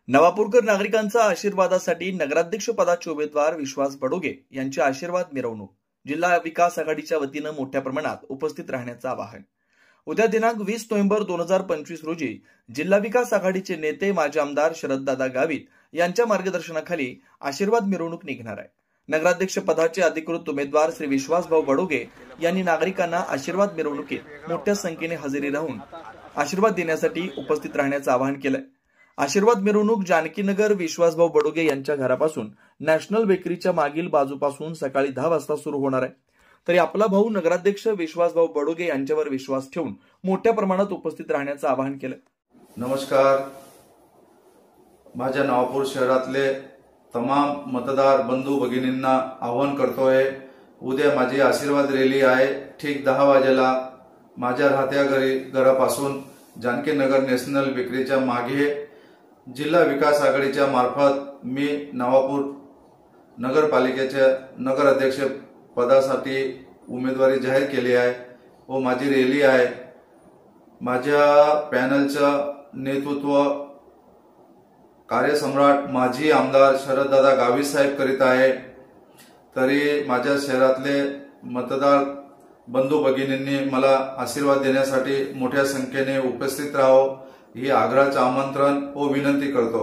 नवापूरकर नागरिकांचा आशीर्वादासाठी नगराध्यक्ष पदाचे उमेदवार विश्वास बडोगे यांची आशीर्वाद मिरवणूक जिल्हा विकास आघाडीच्या वतीनं मोठ्या प्रमाणात उपस्थित राहण्याचं आवाहन। उद्या दिनांक 20 नोव्हेंबर 2025 रोजी जिल्हा विकास आघाडीचे नेते माजी आमदार शरददादा गावित यांच्या मार्गदर्शनाखाली आशीर्वाद मिरवणूक निघणार आहे। नगराध्यक्ष पदाचे अधिकृत उमेदवार श्री विश्वासभाऊ बडोगे यांनी नागरिकांना आशीर्वाद मिरवणुकीत मोठ्या संख्येने हजेरी राहून आशीर्वाद देण्यासाठी उपस्थित राहण्याचं आवाहन केलंय। आशीर्वाद मिरवणूक जानकीनगर विश्वासभाऊ बडोगे यांच्या घरापासून नॅशनल बेकरीच्या मागील बाजूपासून सकाळी 10 वाजता सुरू होणार आहे। तरी आपला भाऊ नगराध्यक्ष विश्वासभाऊ बडोगे यांच्यावर विश्वास ठेवून मोठ्या प्रमाणात उपस्थित राहण्याचं आवाहन केलं। नमस्कार, माझ्या नवापूर शहरातले तमाम मतदार बंधू भगिनींना आवाहन करतोय। उद्या माझी आशीर्वाद रॅली आहे। ठीक 10 वाजेला माझ्या राहत्या घरापासून जानकीनगर नॅशनल बेकरीच्या मागे जिल्हा विकास आघाडीच्या मार्फत मी नवापूर नगरपालिकेच्या नगराध्यक्ष पदासाठी उमेदवारी जाहीर केली आहे व माझी रॅली आहे। माझ्या पॅनलचं नेतृत्व कार्यसम्राट माजी आमदार शरददादा गावित साहेब करीत आहे। तरी माझ्या शहरातले मतदार बंधू भगिनींनी मला आशीर्वाद देण्यासाठी मोठ्या संख्येने उपस्थित राहावं ही आग्रहाचं आमंत्रण व विनंती करतो।